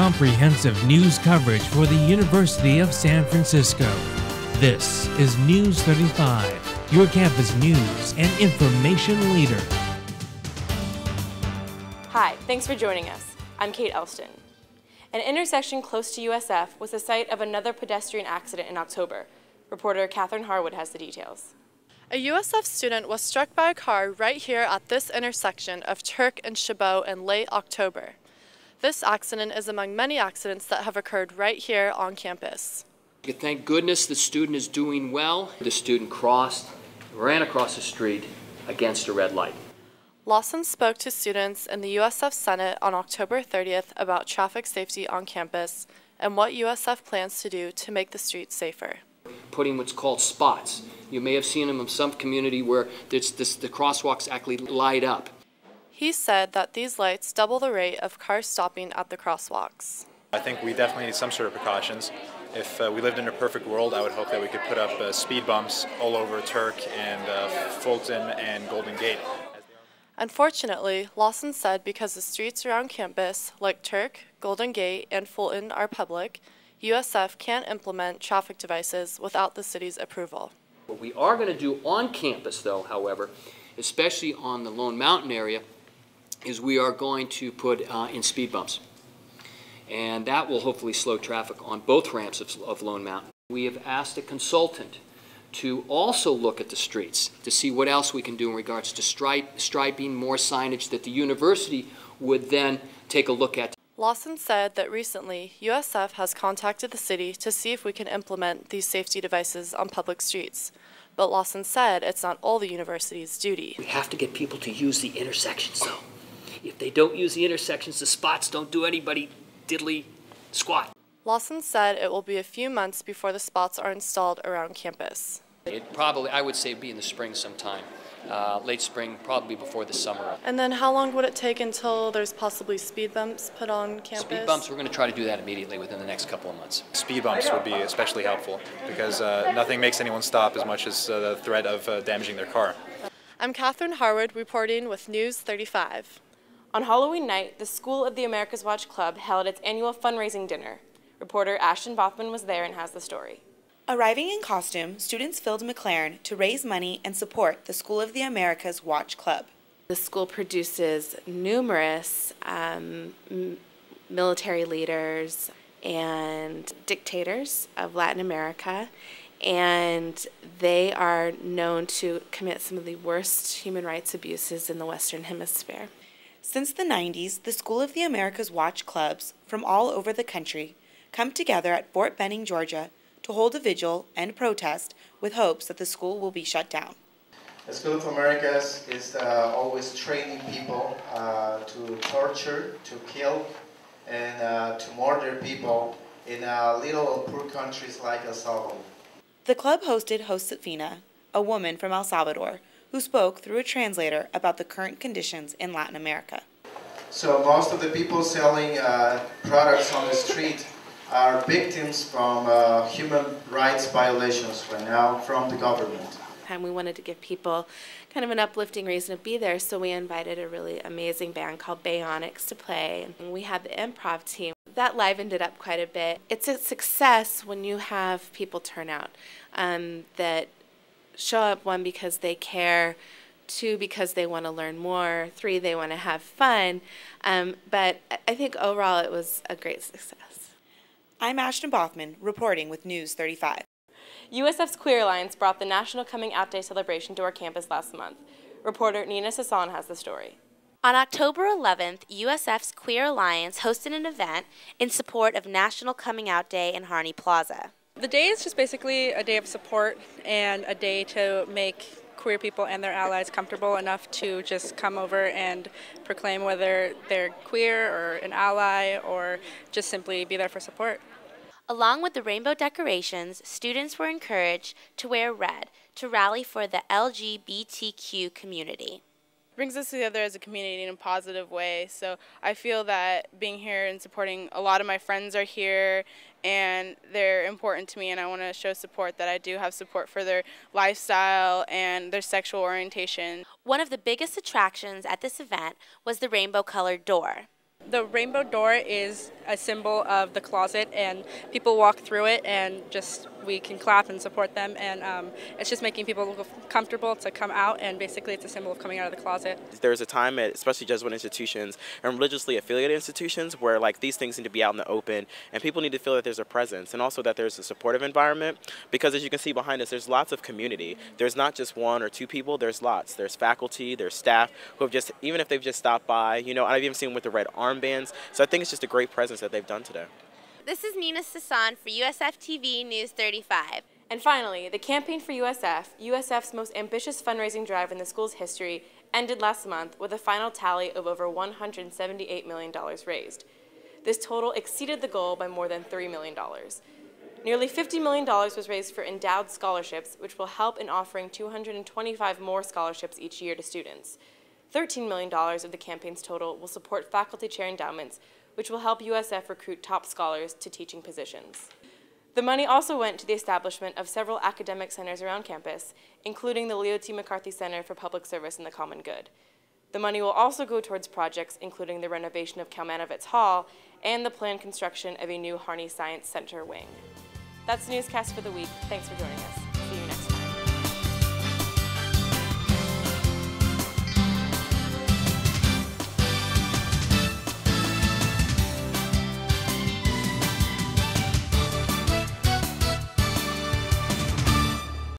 comprehensive news coverage for the University of San Francisco. This is News 35, your campus news and information leader. Hi, thanks for joining us. I'm Kate Elston. An intersection close to USF was the site of another pedestrian accident in October. Reporter Catherine Harwood has the details. A USF student was struck by a car right here at this intersection of Turk and Chabot in late October. This accident is among many accidents that have occurred right here on campus. Thank goodness the student is doing well. The student ran across the street against a red light. Lawson spoke to students in the USF Senate on October 30th about traffic safety on campus and what USF plans to do to make the streets safer. Putting what's called spots. You may have seen them in some community where the crosswalks actually light up. He said that these lights double the rate of cars stopping at the crosswalks. I think we definitely need some sort of precautions. If we lived in a perfect world, I would hope that we could put up speed bumps all over Turk and Fulton and Golden Gate. Unfortunately, Lawson said because the streets around campus, like Turk, Golden Gate, and Fulton, are public, USF can't implement traffic devices without the city's approval. What we are going to do on campus, though, however, especially on the Lone Mountain area, is we are going to put in speed bumps. And that will hopefully slow traffic on both ramps of Lone Mountain. We have asked a consultant to also look at the streets to see what else we can do in regards to striping, more signage that the university would then take a look at. Lawson said that recently USF has contacted the city to see if we can implement these safety devices on public streets. But Lawson said it's not all the university's duty. We have to get people to use the intersections, though. If they don't use the intersections, the spots don't do anybody diddly squat. Lawson said it will be a few months before the spots are installed around campus. It probably, I would say, be in the spring sometime. Late spring, probably before the summer. And then how long would it take until there's possibly speed bumps put on campus? Speed bumps, we're going to try to do that immediately within the next couple of months. Speed bumps would be especially helpful because nothing makes anyone stop as much as the threat of damaging their car. I'm Catherine Harwood reporting with News 35. On Halloween night, the School of the America's Watch Club held its annual fundraising dinner. Reporter Ashton Bothman was there and has the story. Arriving in costume, students filled McLaren to raise money and support the School of the America's Watch Club. The school produces numerous military leaders and dictators of Latin America, and they are known to commit some of the worst human rights abuses in the Western Hemisphere. Since the 90s, the School of the America's Watch Clubs from all over the country come together at Fort Benning, Georgia, to hold a vigil and protest with hopes that the school will be shut down. The School of Americas is always training people to torture, to kill, and to murder people in little poor countries like El Salvador. The club hosted Josefina, a woman from El Salvador, who spoke through a translator about the current conditions in Latin America. So most of the people selling products on the street are victims from human rights violations right now from the government. And we wanted to give people kind of an uplifting reason to be there, so we invited a really amazing band called Bayonics to play. And we had the improv team. That livened it up quite a bit. It's a success when you have people turn out that show up, one, because they care, two, because they want to learn more, three, they want to have fun. But I think overall it was a great success. I'm Ashton Bothman, reporting with News 35. USF's Queer Alliance brought the National Coming Out Day celebration to our campus last month. Reporter Nina Sasson has the story. On October 11th, USF's Queer Alliance hosted an event in support of National Coming Out Day in Harney Plaza. The day is just basically a day of support and a day to make queer people and their allies comfortable enough to just come over and proclaim whether they're queer or an ally or just simply be there for support. Along with the rainbow decorations, students were encouraged to wear red to rally for the LGBTQ community. Brings us together as a community in a positive way. So I feel that being here and supporting, a lot of my friends are here and they're important to me, and I want to show support, that I do have support for their lifestyle and their sexual orientation. One of the biggest attractions at this event was the rainbow-colored door. The rainbow door is a symbol of the closet, and people walk through it and we can clap and support them, and it's just making people comfortable to come out, and basically it's a symbol of coming out of the closet. There's a time at especially Jesuit institutions and religiously affiliated institutions where like these things need to be out in the open, and people need to feel that there's a presence and also that there's a supportive environment, because as you can see behind us, there's lots of community. There's not just one or two people, there's lots. There's faculty, there's staff who have just, even if they've just stopped by, you know, I've even seen them with the red armbands. So I think it's just a great presence that they've done today. This is Nina Sasson for USFtv News 35. And finally, the Campaign for USF, USF's most ambitious fundraising drive in the school's history, ended last month with a final tally of over $178 million raised. This total exceeded the goal by more than $3 million. Nearly $50 million was raised for endowed scholarships, which will help in offering 225 more scholarships each year to students. $13 million of the campaign's total will support faculty chair endowments, which will help USF recruit top scholars to teaching positions. The money also went to the establishment of several academic centers around campus, including the Leo T. McCarthy Center for Public Service and the Common Good. The money will also go towards projects including the renovation of Kalmanovitz Hall and the planned construction of a new Harney Science Center wing. That's the newscast for the week. Thanks for joining us. See you next time.